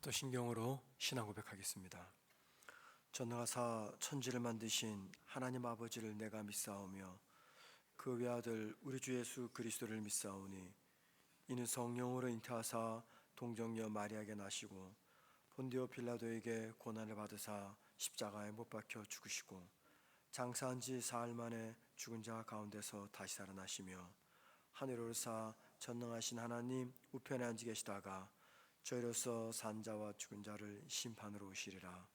사도신경으로 신앙 고백하겠습니다. 전능하사 천지를 만드신 하나님 아버지를 내가 믿사오며 그 외아들 우리 주 예수 그리스도를 믿사오니 이는 성령으로 잉태하사 동정녀 마리아에게 나시고 본디오 빌라도에게 고난을 받으사 십자가에 못 박혀 죽으시고 장사한 지 사흘 만에 죽은 자 가운데서 다시 살아나시며 하늘에 오르사 전능하신 하나님 우편에 앉아 계시다가 저희로서 산자와 죽은 자를 심판으로 오시리라.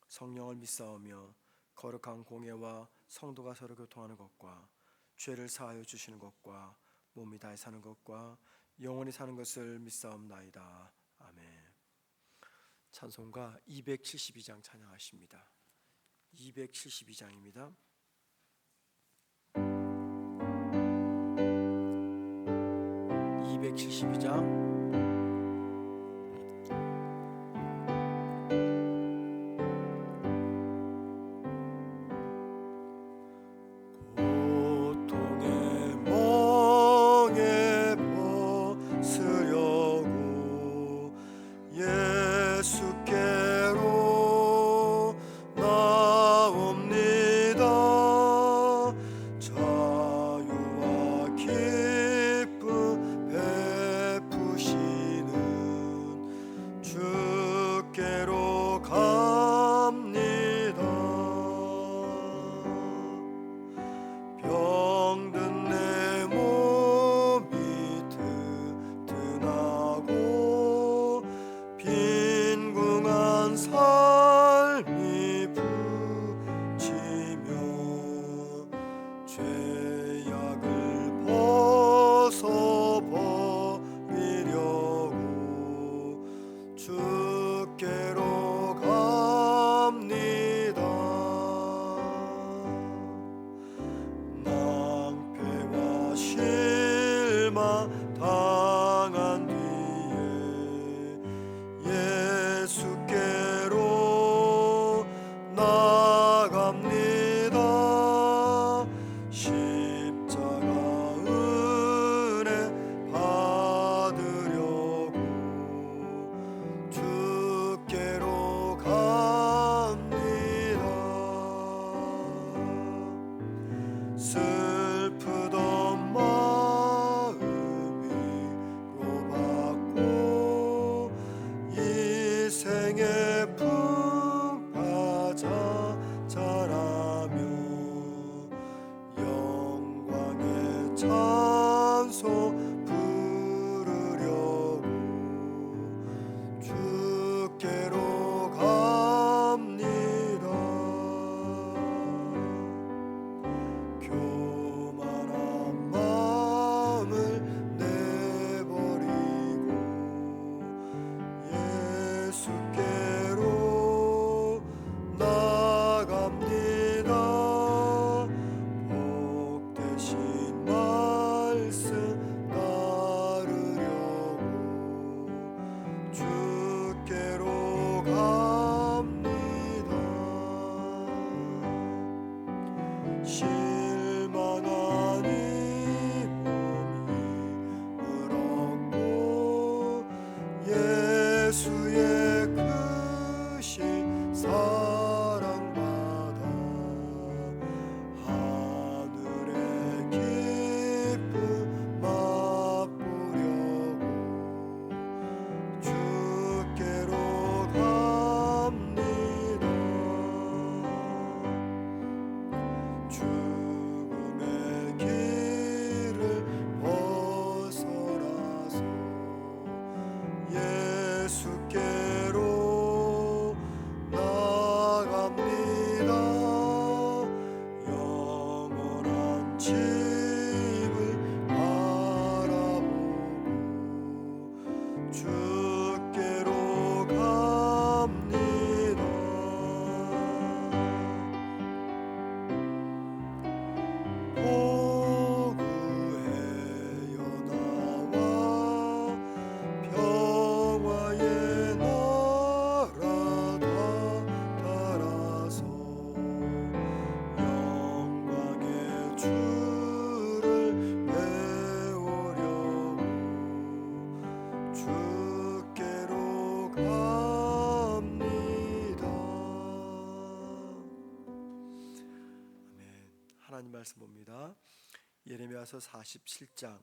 성령을 믿사오며 거룩한 공예와 성도가 서로 교통하는 것과 죄를 사하여 주시는 것과 몸이 다해 사는 것과 영원히 사는 것을 믿사옵나이다. 아멘. 찬송가 272장 찬양하십니다. 272장입니다. 272장 말씀 봅니다. 예레미야서 47장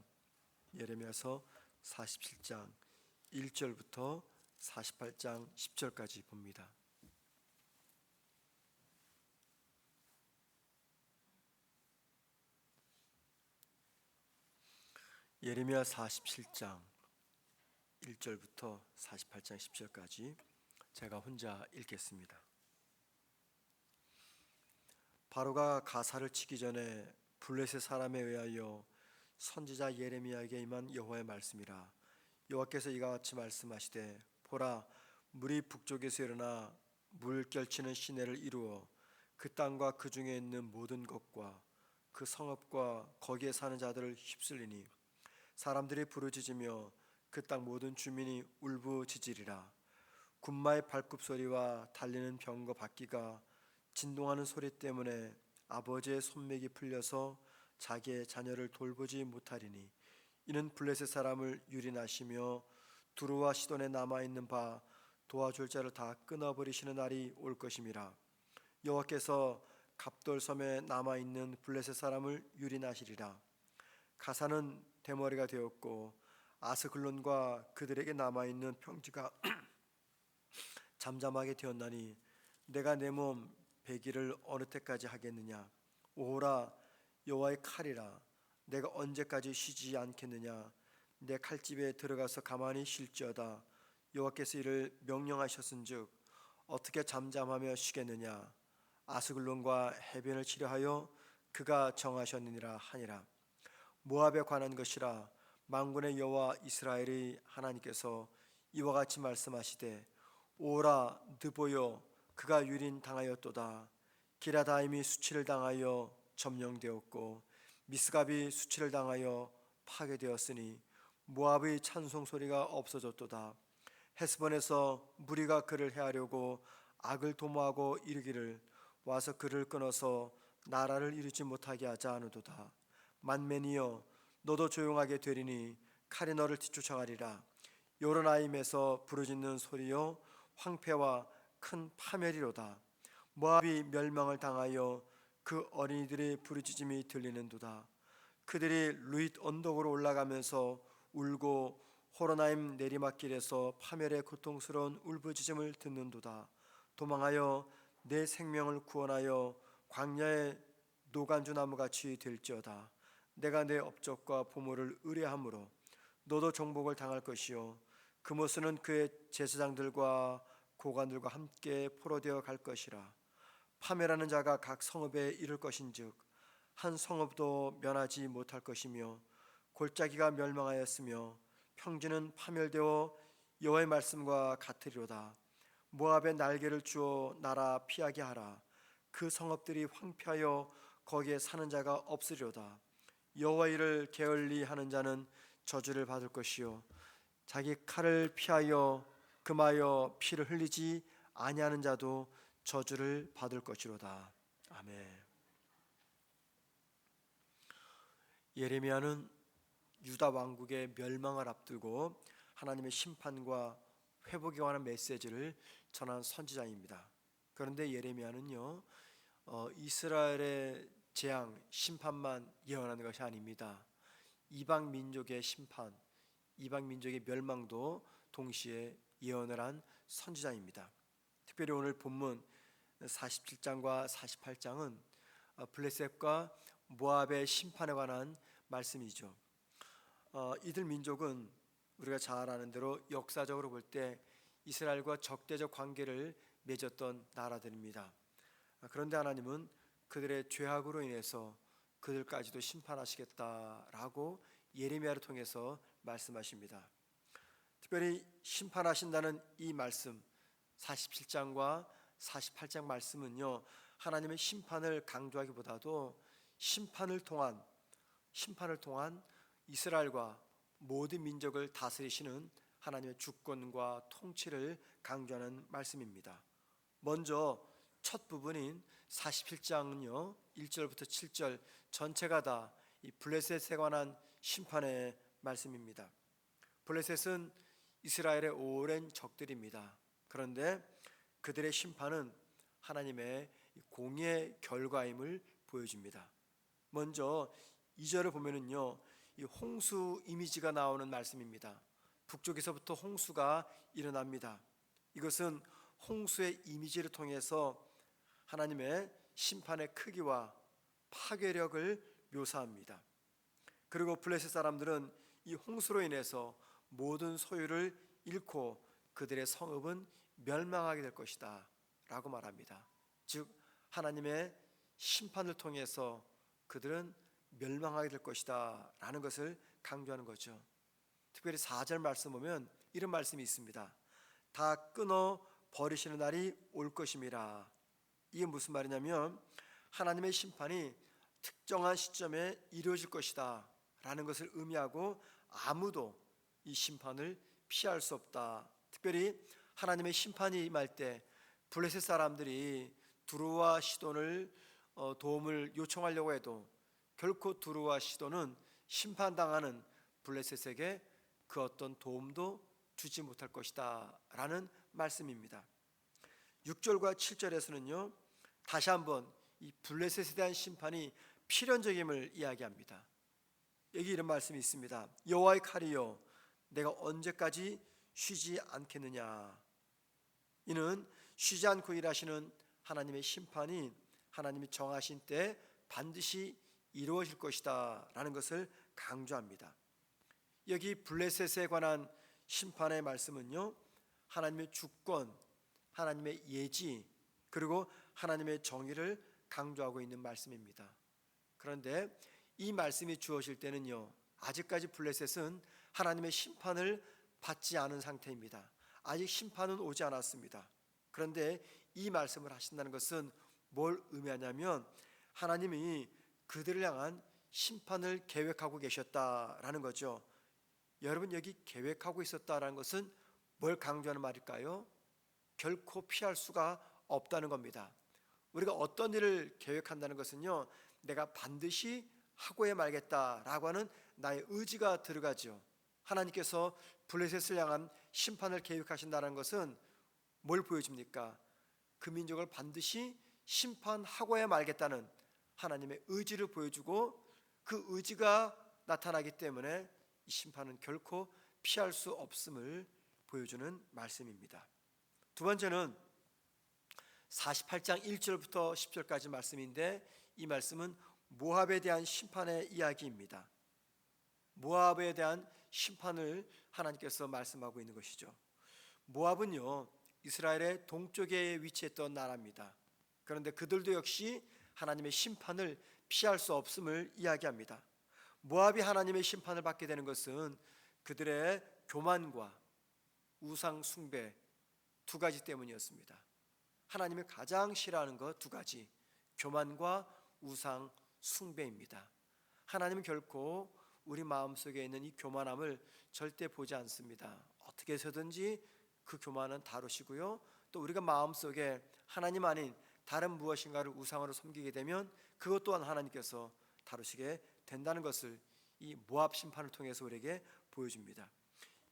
1절부터 48장 10절까지 봅니다. 예레미야 47장 1절부터 48장 10절까지 제가 혼자 읽겠습니다. 바로가 가사를 치기 전에 블레셋 사람에 의하여 선지자 예레미야에게 임한 여호와의 말씀이라. 여호와께서 이와 같이 말씀하시되, 보라, 물이 북쪽에서 일어나 물결치는 시내를 이루어 그 땅과 그 중에 있는 모든 것과 그 성읍과 거기에 사는 자들을 휩쓸리니 사람들이 부르짖으며 그 땅 모든 주민이 울부짖으리라. 군마의 발굽 소리와 달리는 병거 바퀴가 진동하는 소리 때문에 아버지의 손맥이 풀려서 자기의 자녀를 돌보지 못하리니 이는 블레셋 사람을 유린하시며 두루와 시돈에 남아있는 바 도와줄 자를 다 끊어버리시는 날이 올 것임이라. 여호와께서 갑돌섬에 남아있는 블레셋 사람을 유린하시리라. 가사는 대머리가 되었고 아스글론과 그들에게 남아있는 평지가 잠잠하게 되었나니 내가 내 몸 배기를 어느 때까지 하겠느냐. 오호라, 여호와의 칼이라. 내가 언제까지 쉬지 않겠느냐. 내 칼집에 들어가서 가만히 쉴지어다. 여호와께서 이를 명령하셨은즉 어떻게 잠잠하며 쉬겠느냐. 아스글론과 해변을 치려하여 그가 정하셨느니라 하니라. 모압에 관한 것이라. 만군의 여호와 이스라엘의 하나님께서 이와 같이 말씀하시되, 오라, 느보여, 그가 유린 당하였도다. 기라다임이 수치를 당하여 점령되었고 미스갑이 수치를 당하여 파괴되었으니 모압의 찬송 소리가 없어졌도다. 헤스본에서 무리가 그를 해하려고 악을 도모하고 이르기를, 와서 그를 끊어서 나라를 이루지 못하게 하자 하노도다. 만맨이여, 너도 조용하게 되리니 칼이 너를 뒤쫓아가리라. 요로나임에서 부르짖는 소리요 황폐와 큰 파멸이로다. 모압이 멸망을 당하여 그 어린이들의 부르짖음이 들리는도다. 그들이 루잇 언덕으로 올라가면서 울고 호로나임 내리막길에서 파멸의 고통스러운 울부짖음을 듣는도다. 도망하여 내 생명을 구원하여 광야의 노간주 나무같이 될지어다. 내가 내 업적과 보물을 의뢰함으로 너도 정복을 당할 것이요 그모스는 그의 제사장들과 고관들과 함께 포로되어 갈 것이라. 파멸하는 자가 각 성읍에 이를 것인즉 한 성읍도 면하지 못할 것이며 골짜기가 멸망하였으며 평지는 파멸되어 여호와의 말씀과 같으리로다. 모압의 날개를 주어 나라 피하게 하라. 그 성읍들이 황폐하여 거기에 사는 자가 없으리로다. 여호와 일을 게을리 하는 자는 저주를 받을 것이요 자기 칼을 피하여 금하여 피를 흘리지 아니하는 자도 저주를 받을 것이로다. 아멘. 예레미야는 유다 왕국의 멸망을 앞두고 하나님의 심판과 회복에 관한 메시지를 전한 선지자입니다. 그런데 예레미야는요, 이스라엘의 재앙, 심판만 예언하는 것이 아닙니다. 이방 민족의 심판, 이방 민족의 멸망도 동시에 예언을 한 선지자입니다. 특별히 오늘 본문 47장과 48장은 블레셋과 모압의 심판에 관한 말씀이죠. 이들 민족은 우리가 잘 아는 대로 역사적으로 볼 때 이스라엘과 적대적 관계를 맺었던 나라들입니다. 그런데 하나님은 그들의 죄악으로 인해서 그들까지도 심판하시겠다라고 예레미야를 통해서 말씀하십니다. 특별히 심판하신다는 이 말씀 47장과 48장 말씀은요, 하나님의 심판을 강조하기보다도 심판을 통한 이스라엘과 모든 민족을 다스리시는 하나님의 주권과 통치를 강조하는 말씀입니다. 먼저 첫 부분인 47장은요 1절부터 7절 전체가 다 이 블레셋에 관한 심판의 말씀입니다. 블레셋은 이스라엘의 오랜 적들입니다. 그런데 그들의 심판은 하나님의 공의의 결과임을 보여줍니다. 먼저 2절을 보면은요, 이 홍수 이미지가 나오는 말씀입니다. 북쪽에서부터 홍수가 일어납니다. 이것은 홍수의 이미지를 통해서 하나님의 심판의 크기와 파괴력을 묘사합니다. 그리고 블레셋 사람들은 이 홍수로 인해서 모든 소유를 잃고 그들의 성읍은 멸망하게 될 것이다 라고 말합니다. 즉 하나님의 심판을 통해서 그들은 멸망하게 될 것이다 라는 것을 강조하는 거죠. 특별히 4절 말씀 보면 이런 말씀이 있습니다. 다 끊어 버리시는 날이 올 것임이라. 이게 무슨 말이냐면 하나님의 심판이 특정한 시점에 이루어질 것이다 라는 것을 의미하고 아무도 이 심판을 피할 수 없다. 특별히 하나님의 심판이 임할 때 블레셋 사람들이 두루와 시돈을 도움을 요청하려고 해도 결코 두루와 시돈은 심판당하는 블레셋에게 그 어떤 도움도 주지 못할 것이다 라는 말씀입니다. 6절과 7절에서는요 다시 한번 이 블레셋에 대한 심판이 필연적임을 이야기합니다. 여기 이런 말씀이 있습니다. 여호와의 칼이요 내가 언제까지 쉬지 않겠느냐. 이는 쉬지 않고 일하시는 하나님의 심판이 하나님이 정하신 때 반드시 이루어질 것이다 라는 것을 강조합니다. 여기 블레셋에 관한 심판의 말씀은요 하나님의 주권, 하나님의 예지, 그리고 하나님의 정의를 강조하고 있는 말씀입니다. 그런데 이 말씀이 주어질 때는요 아직까지 블레셋은 하나님의 심판을 받지 않은 상태입니다. 아직 심판은 오지 않았습니다. 그런데 이 말씀을 하신다는 것은 뭘 의미하냐면 하나님이 그들을 향한 심판을 계획하고 계셨다라는 거죠. 여러분 여기 계획하고 있었다라는 것은 뭘 강조하는 말일까요? 결코 피할 수가 없다는 겁니다. 우리가 어떤 일을 계획한다는 것은요 내가 반드시 하고야 말겠다라고 하는 나의 의지가 들어가죠. 하나님께서 블레셋을 향한 심판을 계획하신다는 것은 뭘 보여줍니까? 그 민족을 반드시 심판하고야 말겠다는 하나님의 의지를 보여주고 그 의지가 나타나기 때문에 이 심판은 결코 피할 수 없음을 보여주는 말씀입니다. 두 번째는 48장 1절부터 10절까지 말씀인데 이 말씀은 모압에 대한 심판의 이야기입니다. 모압에 대한 심판을 하나님께서 말씀하고 있는 것이죠. 모압은요 이스라엘의 동쪽에 위치했던 나라입니다. 그런데 그들도 역시 하나님의 심판을 피할 수 없음을 이야기합니다. 모압이 하나님의 심판을 받게 되는 것은 그들의 교만과 우상 숭배 두 가지 때문이었습니다. 하나님이 가장 싫어하는 것 두 가지, 교만과 우상 숭배입니다. 하나님은 결코 우리 마음속에 있는 이 교만함을 절대 보지 않습니다. 어떻게 해서든지 그 교만은 다루시고요, 또 우리가 마음속에 하나님 아닌 다른 무엇인가를 우상으로 섬기게 되면 그것 또한 하나님께서 다루시게 된다는 것을 이 모압 심판을 통해서 우리에게 보여줍니다.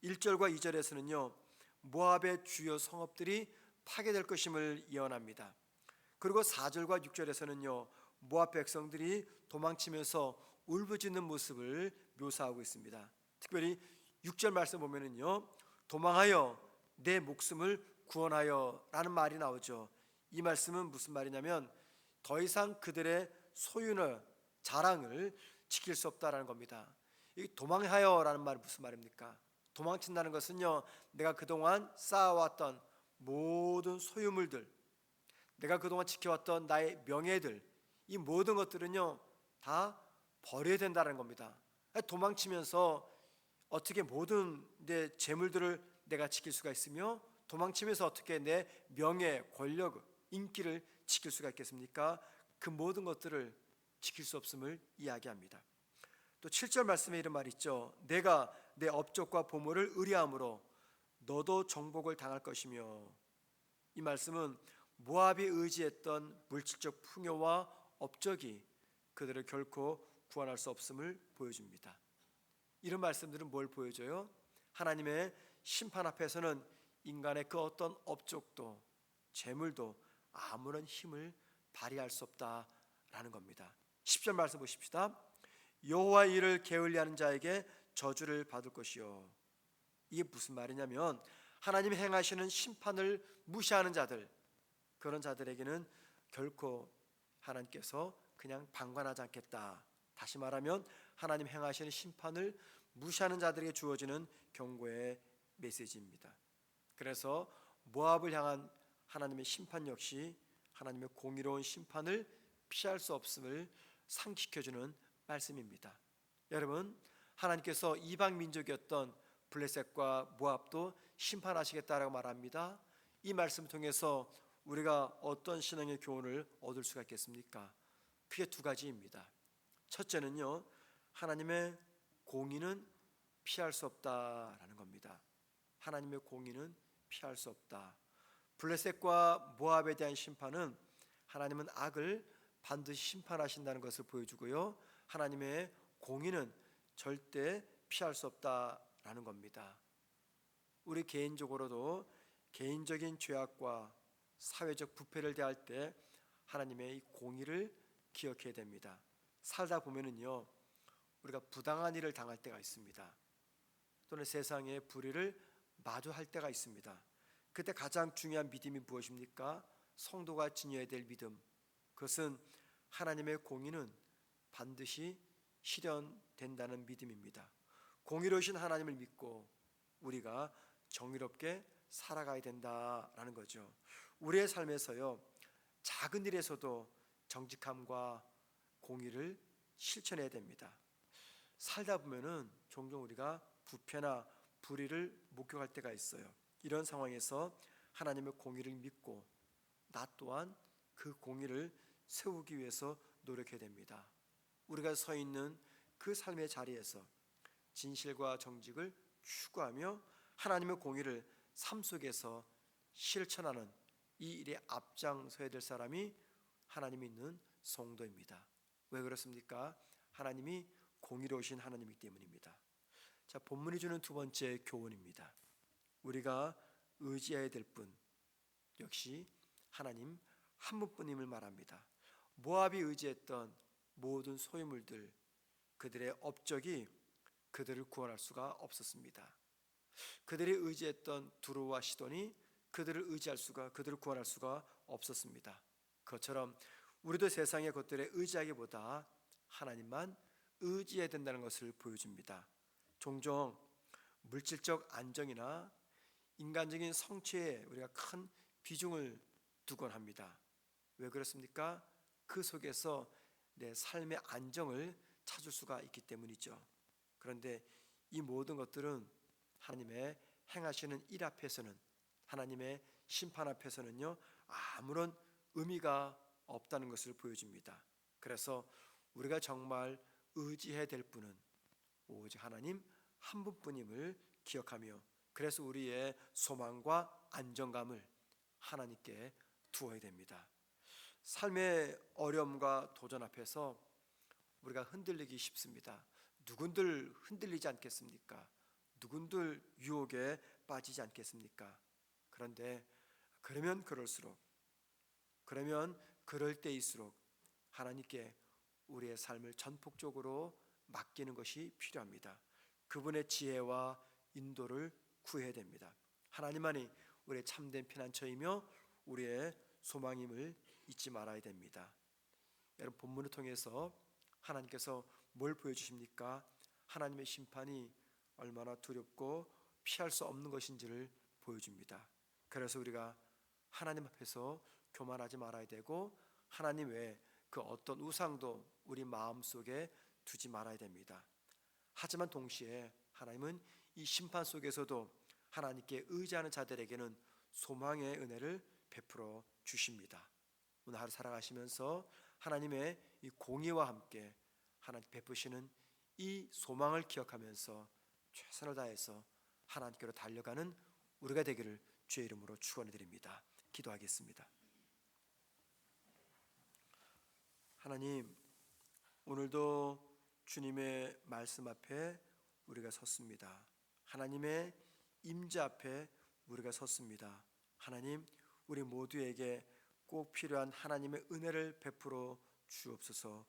1절과 2절에서는요 모압의 주요 성읍들이 파괴될 것임을 예언합니다. 그리고 4절과 6절에서는요 모압 백성들이 도망치면서 울부짖는 모습을 묘사하고 있습니다. 특별히 6절 말씀 보면은요 도망하여 내 목숨을 구원하여 라는 말이 나오죠. 이 말씀은 무슨 말이냐면 더 이상 그들의 소유나 자랑을 지킬 수 없다라는 겁니다. 이 도망하여 라는 말은 무슨 말입니까? 도망친다는 것은요 내가 그동안 쌓아왔던 모든 소유물들, 내가 그동안 지켜왔던 나의 명예들, 이 모든 것들은요 다 버려야 된다는 겁니다. 도망치면서 어떻게 모든 내 재물들을 내가 지킬 수가 있으며 도망치면서 어떻게 내 명예, 권력, 인기를 지킬 수가 있겠습니까? 그 모든 것들을 지킬 수 없음을 이야기합니다. 또 7절 말씀에 이런 말이 있죠. 내가 내 업적과 보물을 의뢰함으로 너도 정복을 당할 것이며. 이 말씀은 모압이 의지했던 물질적 풍요와 업적이 그들을 결코 구원할 수 없음을 보여줍니다. 이런 말씀들은 뭘 보여줘요? 하나님의 심판 앞에서는 인간의 그 어떤 업적도 재물도 아무런 힘을 발휘할 수 없다라는 겁니다. 10절 말씀 보십시다. 여호와의 일을 게을리하는 자에게 저주를 받을 것이요. 이게 무슨 말이냐면 하나님이 행하시는 심판을 무시하는 자들, 그런 자들에게는 결코 하나님께서 그냥 방관하지 않겠다. 다시 말하면 하나님 행하시는 심판을 무시하는 자들에게 주어지는 경고의 메시지입니다. 그래서 모압을 향한 하나님의 심판 역시 하나님의 공의로운 심판을 피할 수 없음을 상기시켜주는 말씀입니다. 여러분, 하나님께서 이방 민족이었던 블레셋과 모압도 심판하시겠다라고 말합니다. 이 말씀을 통해서 우리가 어떤 신앙의 교훈을 얻을 수가 있겠습니까? 크게 두 가지입니다. 첫째는요, 하나님의 공의는 피할 수 없다라는 겁니다. 하나님의 공의는 피할 수 없다. 블레셋과 모압에 대한 심판은 하나님은 악을 반드시 심판하신다는 것을 보여주고요, 하나님의 공의는 절대 피할 수 없다라는 겁니다. 우리 개인적으로도 개인적인 죄악과 사회적 부패를 대할 때 하나님의 이 공의를 기억해야 됩니다. 살다 보면은요, 우리가 부당한 일을 당할 때가 있습니다. 또는 세상의 불의를 마주할 때가 있습니다. 그때 가장 중요한 믿음이 무엇입니까? 성도가 지녀야 될 믿음. 그것은 하나님의 공의는 반드시 실현된다는 믿음입니다. 공의로우신 하나님을 믿고 우리가 정의롭게 살아가야 된다라는 거죠. 우리의 삶에서요, 작은 일에서도 정직함과 공의를 실천해야 됩니다. 살다 보면은 종종 우리가 부패나 불의를 목격할 때가 있어요. 이런 상황에서 하나님의 공의를 믿고 나 또한 그 공의를 세우기 위해서 노력해야 됩니다. 우리가 서 있는 그 삶의 자리에서 진실과 정직을 추구하며 하나님의 공의를 삶 속에서 실천하는 이 일에 앞장서야 될 사람이 하나님이 있는 성도입니다. 왜 그렇습니까? 하나님이 공의로우신 하나님이기 때문입니다. 자, 본문이 주는 두 번째 교훈입니다. 우리가 의지해야 될 분 역시 하나님 한 분뿐임을 말합니다. 모압이 의지했던 모든 소유물들, 그들의 업적이 그들을 구원할 수가 없었습니다. 그들이 의지했던 두로와 시돈이 그들을 구원할 수가 없었습니다. 그것처럼 우리도 세상의 것들에 의지하기보다 하나님만 의지해야 된다는 것을 보여줍니다. 종종 물질적 안정이나 인간적인 성취에 우리가 큰 비중을 두곤 합니다. 왜 그렇습니까? 그 속에서 내 삶의 안정을 찾을 수가 있기 때문이죠. 그런데 이 모든 것들은 하나님의 행하시는 일 앞에서는, 하나님의 심판 앞에서는요, 아무런 의미가 없다는 것을 보여줍니다. 그래서 우리가 정말 의지해야 될 분은 오직 하나님 한 분뿐임을 기억하며, 그래서 우리의 소망과 안정감을 하나님께 두어야 됩니다. 삶의 어려움과 도전 앞에서 우리가 흔들리기 쉽습니다. 누군들 흔들리지 않겠습니까? 누군들 유혹에 빠지지 않겠습니까? 그런데 그러면 그럴 때일수록 하나님께 우리의 삶을 전폭적으로 맡기는 것이 필요합니다. 그분의 지혜와 인도를 구해야 됩니다. 하나님만이 우리의 참된 피난처이며 우리의 소망임을 잊지 말아야 됩니다. 여러분, 본문을 통해서 하나님께서 뭘 보여주십니까? 하나님의 심판이 얼마나 두렵고 피할 수 없는 것인지를 보여줍니다. 그래서 우리가 하나님 앞에서 교만하지 말아야 되고, 하나님 외에 그 어떤 우상도 우리 마음속에 두지 말아야 됩니다. 하지만 동시에 하나님은 이 심판 속에서도 하나님께 의지하는 자들에게는 소망의 은혜를 베풀어 주십니다. 오늘 하루 살아가시면서 하나님의 이 공의와 함께 하나님 베푸시는 이 소망을 기억하면서 최선을 다해서 하나님께로 달려가는 우리가 되기를 주의 이름으로 축원해 드립니다. 기도하겠습니다. 하나님, 오늘도 주님의 말씀 앞에 우리가 섰습니다. 하나님의 임재 앞에 우리가 섰습니다. 하나님, 우리 모두에게 꼭 필요한 하나님의 은혜를 베풀어 주옵소서.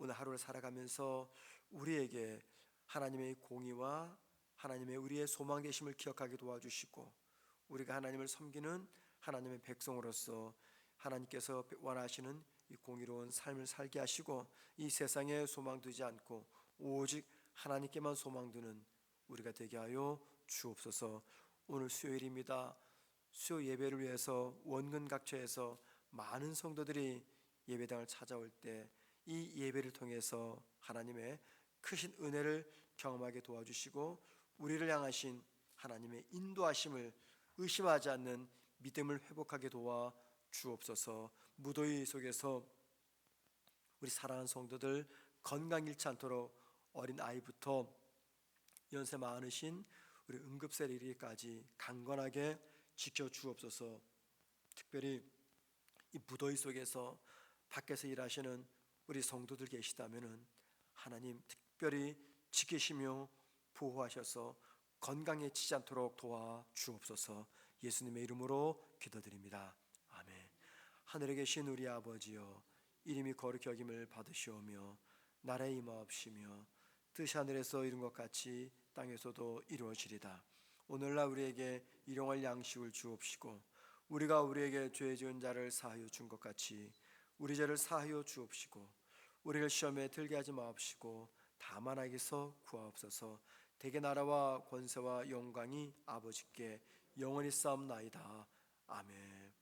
오늘 하루를 살아가면서 우리에게 하나님의 공의와 하나님의 우리의 소망 되심을 기억하게 도와주시고, 우리가 하나님을 섬기는 하나님의 백성으로서 하나님께서 원하시는 이 공의로운 삶을 살게 하시고, 이 세상에 소망 두지 않고 오직 하나님께만 소망 두는 우리가 되게 하여 주옵소서. 오늘 수요일입니다. 수요 예배를 위해서 원근 각처에서 많은 성도들이 예배당을 찾아올 때 이 예배를 통해서 하나님의 크신 은혜를 경험하게 도와주시고, 우리를 향하신 하나님의 인도하심을 의심하지 않는 믿음을 회복하게 도와 주옵소서. 무더위 속에서 우리 사랑하는 성도들 건강 잃지 않도록 어린 아이부터 연세 많으신 우리 응급실에 이르기까지 강건하게 지켜 주옵소서. 특별히 이 무더위 속에서 밖에서 일하시는 우리 성도들 계시다면은 하나님 특별히 지키시며 보호하셔서 건강해지지 않도록 도와 주옵소서. 예수님의 이름으로 기도드립니다. 아멘. 하늘에 계신 우리 아버지여, 이름이 거룩히 여김을 받으시오며 나라의 임하옵시며 뜻이 하늘에서 이룬 것 같이 땅에서도 이루어지리다. 오늘날 우리에게 일용할 양식을 주옵시고, 우리가 우리에게 죄 지은 자를 사하여 준 것 같이 우리 죄를 사하여 주옵시고, 우리를 시험에 들게 하지 마옵시고 다만 악에서 구하옵소서. 대개 나라와 권세와 영광이 아버지께 영원히 싸움나이다. 아멘.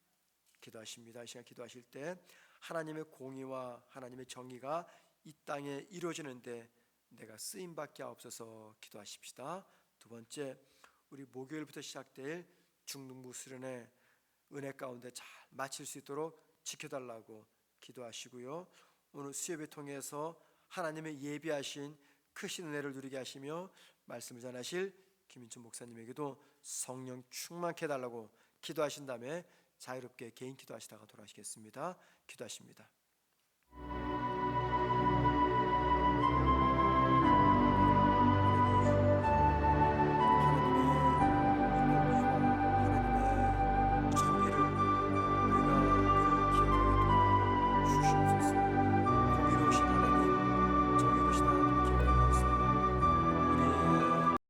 기도하십니다. 이 시간 기도하실 때 하나님의 공의와 하나님의 정의가 이 땅에 이루어지는데 내가 쓰임받게 하옵소서 기도하십시다. 두 번째, 우리 목요일부터 시작될 중등부 수련회 은혜 가운데 잘 마칠 수 있도록 지켜달라고 기도하시고요. 오늘 수요예배 통해서 하나님의 예비하신 크신 은혜를 누리게 하시며 말씀을 전하실 김인춘 목사님에게도 성령 충만케 해달라고 기도하신 다음에 자유롭게 개인 기도하시다가 돌아가시겠습니다. 기도하십니다.